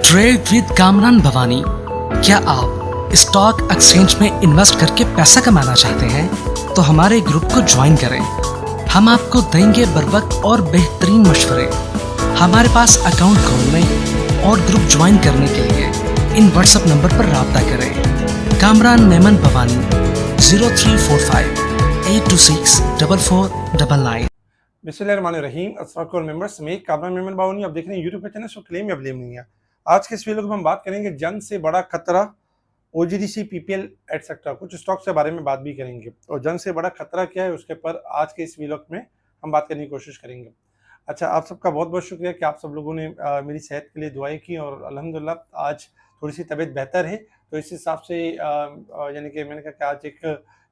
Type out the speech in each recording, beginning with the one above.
Trade with Kamran Bhavani. क्या आप stock exchange में इन्वेस्ट करके पैसा कमाना चाहते हैं तो हमारे ग्रुप को ज्वाइन करें। हम आपको देंगे बर वक्त और बेहतरीन मशवरे। हमारे पास अकाउंट खोलने और ग्रुप ज्वाइन करने के लिए इन व्हाट्सएप नंबर पर राब्ता करें। कामरान नेमन भवानी 0345 826 4499। बिस्मिल्लाहिर्रहमानिर्रहीम। अस्सलाम वालेकुम मेंबर्स, मैं कामरान मेमन बावनी। आप देख रहे हैं यूट्यूब पे चैनल, सो क्लेम या ब्लेम नहीं है। आज के इस वीडियो में हम बात करेंगे जंग से बड़ा खतरा, ओजीडीसी, पीपीएल एटसेट्रा, कुछ स्टॉक्स के बारे में बात भी करेंगे और जंग से बड़ा खतरा क्या है उसके पर आज के इस वीडियो में हम बात करने की कोशिश करेंगे। अच्छा, आप सबका बहुत बहुत शुक्रिया कि आप सब लोगों ने मेरी सेहत के लिए दुआएं की और अल्हम्दुलिल्लाह आज थोड़ी सी तबीयत बेहतर है। तो इस हिसाब से यानी कि मैंने कहा कि आज एक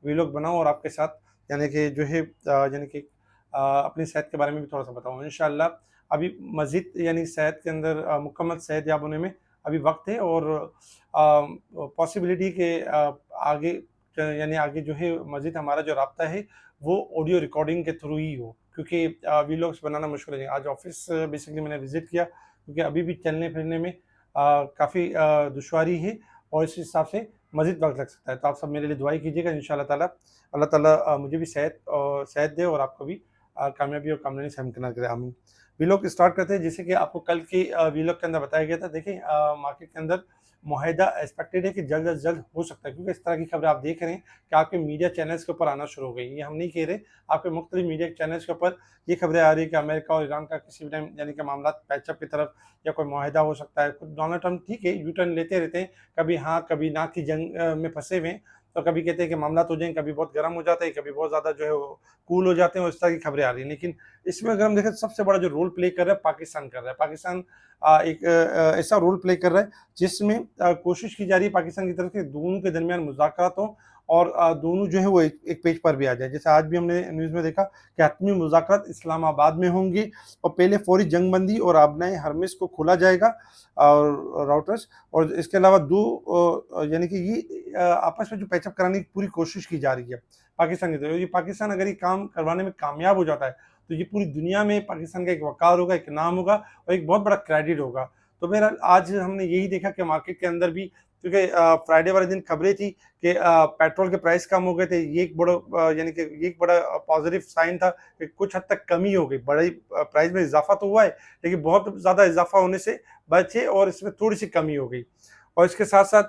वीलॉग बनाऊं और आपके साथ यानी कि जो है यानी कि अपनी सेहत के बारे में भी थोड़ा सा बताऊँ इंशाल्लाह। अभी मज़ीद यानी सेहत के अंदर मुकम्मल सेहत याब होने में अभी वक्त है और पॉसिबिलिटी के आगे यानी आगे जो है मज़ीद हमारा जो राब्ता है वो ऑडियो रिकॉर्डिंग के थ्रू ही हो, क्योंकि वीलॉग्स बनाना मुश्किल है। आज ऑफिस बेसिकली मैंने विज़िट किया क्योंकि अभी भी चलने फिरने में काफ़ी दुश्वारी है और इस हिसाब से मज़ीद वक्त लग सकता है। तो आप सब मेरे लिए दुआई कीजिएगा, इंशाल्लाह ताला अल्लाह ताला मुझे भी सेहत दे और आपको भी कामयाबी और कामयाबी से हमकिनार करे, आमीन। वीलॉग स्टार्ट करते हैं। जैसे कि आपको कल की वीलॉग के अंदर बताया गया था, देखिए मार्केट के अंदर मुआहिदा एक्सपेक्टेड है कि जल्द अज जल्द हो सकता है, क्योंकि इस तरह की खबरें आप देख रहे हैं कि आपके मीडिया चैनल्स के ऊपर आना शुरू हो गई। ये हम नहीं कह रहे, आपके मुख्तलिफ मीडिया चैनल्स के ऊपर ये खबरें आ रही है कि अमेरिका और ईरान का किसी भी टाइम यानी कि मामला पैचअप की तरफ या कोई मुआहिदा हो सकता है। खुद डोनाल्ड ट्रंप ठीक है यू टर्न लेते रहते हैं, कभी हाँ कभी ना की जंग में फंसे हुए हैं। तो कभी कहते हैं कि मामला हो जाएंगे, कभी बहुत गर्म हो जाते हैं, कभी बहुत ज़्यादा जो है वो कूल हो जाते हैं, और इस तरह की खबरें आ रही हैं। लेकिन इसमें अगर हम देखें तो सबसे बड़ा जो रोल प्ले कर रहा है पाकिस्तान कर रहा है। पाकिस्तान एक ऐसा रोल प्ले कर रहा है जिसमें कोशिश की जा रही है पाकिस्तान की तरफ से दोनों के दरमियान मुज़ाकरात हों और दोनों जो है वो एक पेज पर भी आ जाए। जैसे आज भी हमने न्यूज़ में देखा कि हतमी मुज़ाकरात इस्लामाबाद में होंगी और पहले फौरी जंगबंदी और आबनाए हरमिस को खोला जाएगा और राउटर्स, और इसके अलावा दो यानी कि ये आपस में जो पैचअप कराने की पूरी कोशिश की जा रही है पाकिस्तान की तरफ। ये पाकिस्तान अगर ये काम करवाने में कामयाब हो जाता है तो ये पूरी दुनिया में पाकिस्तान का एक वक़ार होगा, एक नाम होगा और एक बहुत बड़ा क्रेडिट होगा। तो बहरहाल आज हमने यही देखा कि मार्केट के अंदर भी, क्योंकि फ्राइडे वाले दिन खबरें थी कि पेट्रोल के प्राइस कम हो गए थे। ये एक बड़ा यानी कि ये एक बड़ा पॉजिटिव साइन था कि कुछ हद तक कमी हो गई। बड़ी प्राइस में इजाफा तो हुआ है लेकिन बहुत ज़्यादा इजाफा होने से बचे और इसमें थोड़ी सी कमी हो गई। और इसके साथ साथ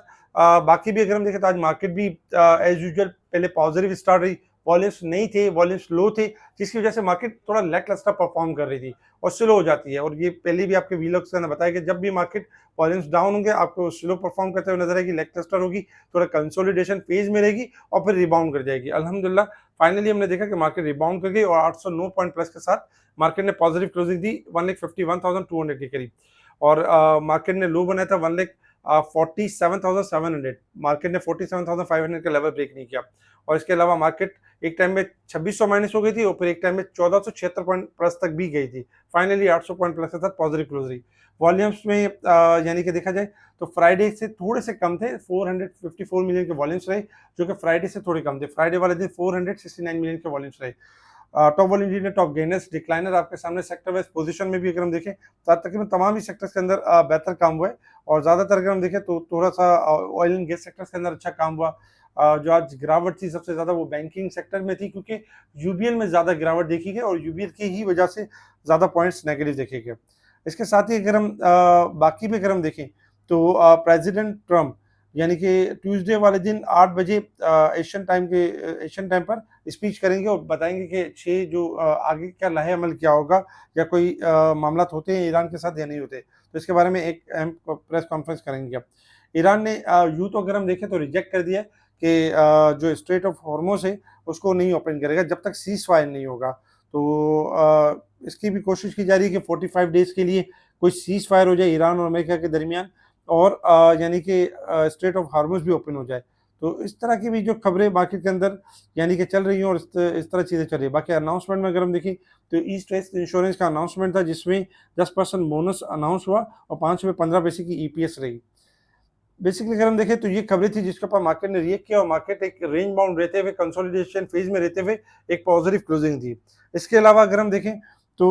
बाकी भी अगर हम देखें तो आज मार्केट भी एज यूजुअल पहले पॉजिटिव स्टार्ट रही। वॉल्यूम्स नहीं थे, वॉल्यूम्स लो थे, जिसकी वजह से मार्केट थोड़ा लैकलस्टर परफॉर्म कर रही थी और स्लो हो जाती है। और ये पहले भी आपके वीलॉग्स के अंदर बताया कि जब भी मार्केट वॉल्यूम्स डाउन होंगे आपको स्लो परफॉर्म करते हुए नजर आएगी, लैकलस्टर होगी, थोड़ा कंसोलिडेशन फेज में रहेगी और फिर रिबाउंड कर जाएगी। अल्हम्दुलिल्लाह फाइनली हमने देखा कि मार्केट रिबाउंड कर गई और 809 पॉइंट प्लस के साथ मार्केट ने पॉजिटिव क्लोजिंग दी 1,51,200 के करीब। और मार्केट ने लो बनाया था 1,47,700। मार्केट ने 47,500 का लेवल ब्रेक नहीं किया। और इसके अलावा मार्केट एक टाइम में 2600 माइनस हो गई थी और फिर एक टाइम में 1476 पॉइंट प्लस तक भी गई थी। फाइनली 800 पॉइंट प्लस के साथ पॉजिटिव क्लोज रही। वॉल्यूम्स में यानी कि देखा जाए तो फ्राइडे से थोड़े से कम थे, 454 मिलियन के वॉल्यूम्स रहे, जो कि फ्राइडे से थोड़े कम थे। फ्राइडे वाले दिन 469 मिलियन के वॉल्यूम्स रहे। Top volume leader, top gainers, decliner आपके सामने सेक्टर वाइज पोजीशन में भी अगर हम देखें तो तकरीबन तमाम ही सेक्टर्स के अंदर बेहतर काम हुआ है। और ज़्यादातर अगर हम देखें तो थोड़ा सा ऑयल एंड गैस सेक्टर्स के अंदर अच्छा काम हुआ। जो आज गिरावट थी सबसे ज़्यादा वो बैंकिंग सेक्टर में थी, क्योंकि यूबीएल में ज़्यादा गिरावट देखी गई और यूबीएल की ही वजह से ज़्यादा पॉइंट्स नेगेटिव देखे गए। इसके साथ ही अगर हम बाकी भी अगर हम देखें तो प्रेसिडेंट ट्रंप यानी कि ट्यूसडे वाले दिन 8 बजे एशियन टाइम पर स्पीच करेंगे और बताएंगे कि 6 जो आगे क्या लाहे अमल क्या होगा या कोई मामला होते हैं ईरान के साथ या नहीं होते, तो इसके बारे में एक अहम प्रेस कॉन्फ्रेंस करेंगे। ईरान ने यूँ तो अगर हम देखें तो रिजेक्ट कर दिया कि जो स्ट्रेट ऑफ हॉर्मुज़ है उसको नहीं ओपन करेगा जब तक सीज फायर नहीं होगा। तो इसकी भी कोशिश की जा रही है कि 45 डेज़ के लिए कोई सीज फायर हो जाए ईरान और अमेरिका के दरमियान और यानी कि स्ट्रेट ऑफ हार्मुज़ भी ओपन हो जाए। तो इस तरह की भी जो खबरें मार्केट के अंदर यानी कि चल रही हैं और इस तरह चीज़ें चल रही है। बाकी अनाउंसमेंट में अगर हम देखें तो ईस्ट वेस्ट इंश्योरेंस का अनाउंसमेंट था जिसमें 10% बोनस अनाउंस हुआ और 5 में 15 पैसे की ईपीएस रही। बेसिकली अगर हम देखें तो ये खबरें थी जिसके ऊपर मार्केट ने रिएक्ट किया और मार्केट एक रेंज बाउंड रहते हुए कंसोलिडेशन फेज में रहते हुए एक पॉजिटिव क्लोजिंग दी। इसके अलावा अगर हम देखें तो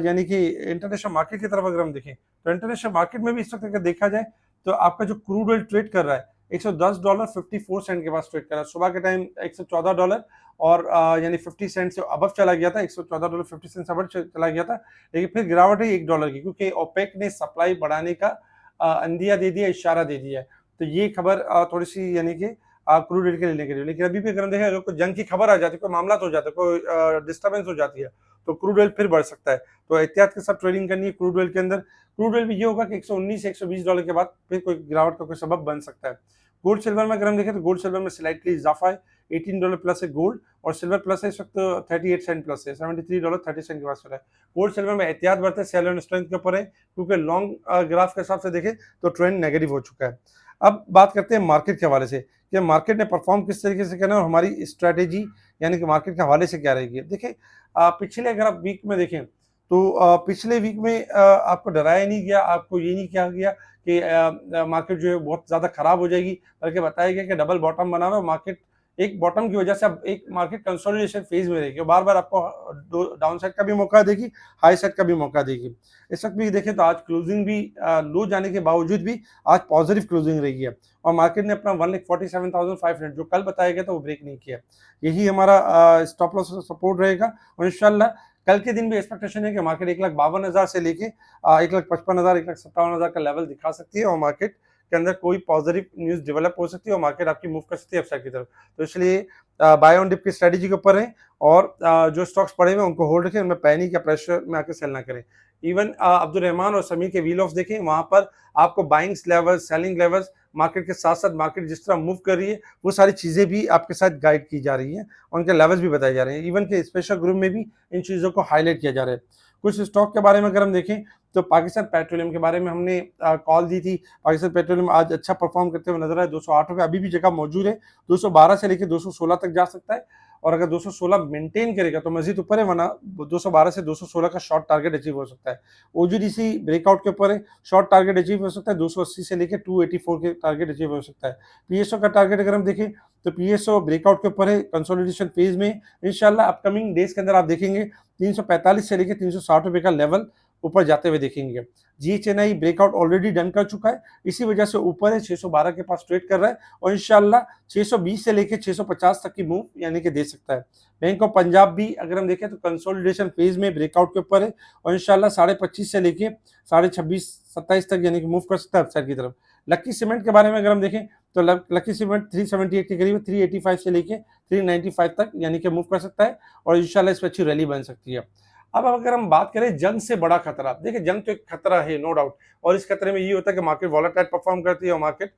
यानी कि इंटरनेशनल मार्केट की तरफ अगर हम देखें तो इंटरनेशनल मार्केट में भी इस वक्त अगर देखा जाए तो आपका जो क्रूड ऑयल ट्रेड कर रहा है $110.54 के पास ट्रेड कर रहा है। सुबह के टाइम $114 और यानी 50 सेंट से अबव चला गया था, $114.50 से अबव चला गया था, लेकिन फिर गिरावट है $1 की, क्योंकि ओपेक ने सप्लाई बढ़ाने का अंदिया दे दिया, इशारा दे दिया है। तो ये खबर थोड़ी सी यानी कि क्रूड ऑयल के लेने के लिए, लेकिन अभी भी अगर हम देखें, अगर कोई जंग की खबर आ जाती है, कोई मामला हो जाता है, कोई डिस्टर्बेंस हो जाती है, तो क्रूड ऑयल फिर बढ़ सकता है। तो एहतियात के साथ ट्रेडिंग करनी है क्रूड ऑयल के अंदर। क्रूड ऑयल भी ये होगा कि 119 से $120 के बाद फिर कोई गिरावट का कोई सबब बन सकता है। गोल्ड सिल्वर में अगर हम देखें तो गोल्ड सिल्वर में स्लाइटली इजाफा है, $18 प्लस है गोल्ड, और सिल्वर प्लस है इस वक्त 38 सेंट प्लस है, $73.30 के पास हो रहा है। गोल्ड सिल्वर में एहतियात बरते, सेल एंड स्ट्रेंथ के ऊपर है, क्योंकि लॉन्ग ग्राफ के हिसाब से देखें तो ट्रेंड नेगेटिव हो चुका है। अब बात करते हैं मार्केट के हवाले से कि मार्केट ने परफॉर्म किस तरीके से करना है और हमारी स्ट्रैटेजी यानी कि मार्केट के हवाले से क्या रहेगी। देखिए पिछले अगर आप वीक में देखें तो पिछले वीक में आपको डराया नहीं गया, आपको ये नहीं कहा गया कि मार्केट जो है बहुत ज़्यादा खराब हो जाएगी, बल्कि बताया गया कि डबल बॉटम बना हुआ है, मार्केट एक बॉटम की वजह से अब एक मार्केट कंसोलिडेशन फेज में रहेगी, बार बार आपको डाउन साइड का भी मौका देगी, हाई साइड का भी मौका देगी। इस वक्त भी देखें तो आज क्लोजिंग भी लो जाने के बावजूद भी आज पॉजिटिव क्लोजिंग रही है, और मार्केट ने अपना 1,47,500 जो कल बताया गया था वो ब्रेक नहीं किया। यही हमारा स्टॉप लॉस सपोर्ट रहेगा, और इंशाल्लाह कल के दिन भी एक्सपेक्टेशन है कि मार्केट 1,52,000 से लेके 1,55,000 1,57,000 का लेवल दिखा सकती है, और मार्केट के अंदर कोई पॉजिटिव न्यूज़ डेवलप हो सकती है और मार्केट आपकी मूव कर सकती है अपसाइड की तरफ। तो इसलिए बाय ऑन डिप की स्ट्रेटेजी के ऊपर है, और जो स्टॉक्स पड़े हुए हैं उनको होल्ड रखें, उनमें पैनिक या प्रेशर में आकर सेल ना करें। इवन अब्दुल रहमान और समीर के व्हील ऑफ देखें, वहां पर आपको buyings levels, selling levels, market के साथ साथ मार्केट जिस तरह मूव कर रही है वो सारी चीज़ें भी आपके साथ गाइड की जा रही हैं, और उनके लेवल्स भी बताए जा रहे हैं। इवन के स्पेशल ग्रुप में भी इन चीज़ों को हाईलाइट किया जा रहा है। कुछ स्टॉक के बारे में अगर हम देखें तो पाकिस्तान पेट्रोलियम के बारे में हमने कॉल दी थी। पाकिस्तान पेट्रोलियम आज अच्छा परफॉर्म करते हुए नजर आए, ₹208 अभी भी जगह मौजूद है, 212 से लेकर 216 तक जा सकता है, और अगर 216 मेंटेन करेगा तो मजीद ऊपर है, वरना 212 से 216 का शॉर्ट टारगेट अचीव हो सकता है। ओजीडीसी ब्रेकआउट के ऊपर है, शॉर्ट टारगेट अचीव हो सकता है, 280 से लेकर 284 के टारगेट अचीव हो सकता है। पीएसओ का टारगेट अगर हम देखें तो पीएसओ ब्रेकआउट के ऊपर है, कंसोलिडेशन फेज में, इंशाल्लाह अपकमिंग डेज के अंदर आप देखेंगे 345 से लेकर ₹360 का लेवल ऊपर जाते हुए देखेंगे। जीएचएनआई ब्रेकआउट ऑलरेडी डन कर चुका है, इसी वजह से ऊपर है, 612 के पास ट्रेड कर रहा है, और इंशाल्लाह 620 से लेकर 650 तक की मूव यानी कि दे सकता है। बैंक ऑफ पंजाब भी अगर हम देखें तो कंसोलिडेशन फेज में ब्रेकआउट के ऊपर है, और इंशाल्लाह 25.5 से लेके 26.5-27 तक यानी कि मूव कर सकता है अपसाइड की तरफ। लक्की सीमेंट के बारे में अगर हम देखें तो लक्की सीमेंट 378 के करीब 385 से लेके 395 तक यानी कि मूव कर सकता है, और इंशाल्लाह इस पर अच्छी रैली बन सकती है। अब अगर हम बात करें जंग से बड़ा खतरा, देखिए जंग तो एक खतरा है नो डाउट, और इस खतरे में ये होता है कि मार्केट वॉलेटाइल परफॉर्म करती है और मार्केट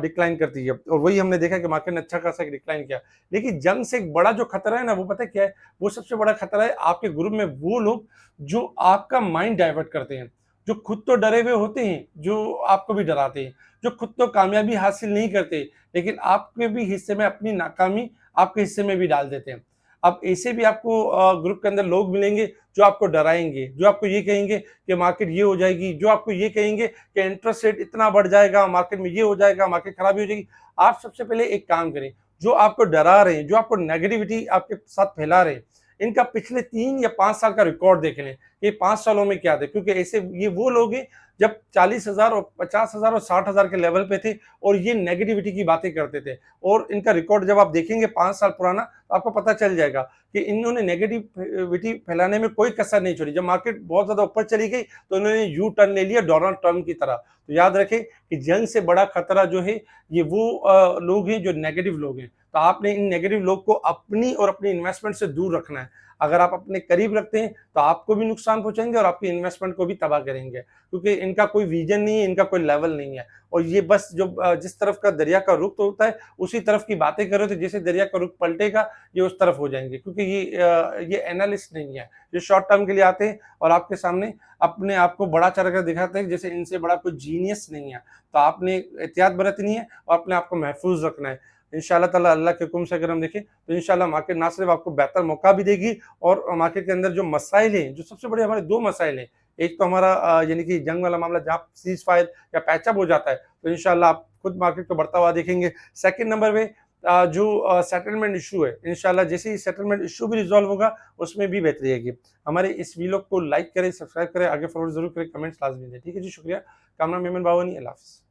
डिक्लाइन करती है, और वही हमने देखा कि मार्केट ने अच्छा खासा डिक्लाइन किया। लेकिन जंग से एक बड़ा जो खतरा है ना, वो पता है क्या है? वो सबसे बड़ा खतरा है आपके ग्रुप में वो लोग जो आपका माइंड डाइवर्ट करते हैं, जो खुद तो डरे हुए होते हैं, जो आपको भी डराते हैं, जो खुद तो कामयाबी हासिल नहीं करते, लेकिन आपके भी हिस्से में अपनी नाकामी आपके हिस्से में भी डाल देते हैं। अब ऐसे भी आपको ग्रुप के अंदर लोग मिलेंगे जो आपको डराएंगे, जो आपको ये कहेंगे कि मार्केट ये हो जाएगी, जो आपको ये कहेंगे कि इंटरेस्ट रेट इतना बढ़ जाएगा, मार्केट में ये हो जाएगा, मार्केट खराबी हो जाएगी। आप सबसे पहले एक काम करें, जो आपको डरा रहे हैं, जो आपको नेगेटिविटी आपके साथ फैला रहे हैं, इनका पिछले 3 या 5 साल का रिकॉर्ड देख लें, ये 5 सालों में क्या थे, क्योंकि ऐसे ये वो लोग हैं जब 40,000 और 50,000 और 60,000 के लेवल पे थे और ये नेगेटिविटी की बातें करते थे, और इनका रिकॉर्ड जब आप देखेंगे 5 साल पुराना तो आपको पता चल जाएगा कि इन्होंने नेगेटिविटी फैलाने में कोई कसर नहीं छोड़ी। जब मार्केट बहुत ज्यादा ऊपर चली गई तो इन्होंने यू टर्न ले लिया डोनाल्ड ट्रम्प की तरह। तो याद रखें कि जंग से बड़ा खतरा जो है ये वो लोग हैं जो नेगेटिव लोग हैं। तो आपने इन नेगेटिव लोग को अपनी और अपनी इन्वेस्टमेंट से दूर रखना है। अगर आप अपने करीब रखते हैं तो आपको भी नुकसान पहुंचाएंगे और आपकी इन्वेस्टमेंट को भी तबाह करेंगे, क्योंकि इनका कोई विजन नहीं है, इनका कोई लेवल नहीं है, और ये बस जो जिस तरफ का दरिया का रुख होता है उसी तरफ की बातें कर रहे थे। जैसे दरिया का रुख पलटेगा ये उस तरफ हो जाएंगे, क्योंकि ये एनालिस्ट नहीं है, ये शॉर्ट टर्म के लिए आते हैं और आपके सामने अपने आप को बड़ा चढ़ कर दिखाते हैं जैसे इनसे बड़ा कोई जीनियस नहीं है। तो आपने एहतियात बरतनी है और अपने आप को महफूज रखना है। इंशाल्लाह ताला अल्लाह के हुक्म से अगर हम देखें तो इंशाल्लाह मार्केट ना सिर्फ आपको बेहतर मौका भी देगी, और मार्केट के अंदर जो मसाइल हैं, जो सबसे बड़े हमारे 2 मसाइल हैं, एक तो हमारा यानी कि जंग वाला मामला जहाँ सीज फायर या पैचअप हो जाता है, तो इंशाल्लाह आप खुद मार्केट को बढ़ता हुआ देखेंगे। सेकंड नंबर पे जो सेटलमेंट इशू है, इंशाल्लाह जैसे ही सेटलमेंट इशू भी रिजॉल्व होगा उसमें भी बेहतरी आएगी। हमारे इस वीलॉग को लाइक करें, सब्सक्राइब करें, आगे फॉरवर्ड जरूर करें, कमेंट्स लाजमी दें। ठीक है जी, शुक्रिया। कामरान मेमन बावनी, अल्लाह हाफिज़।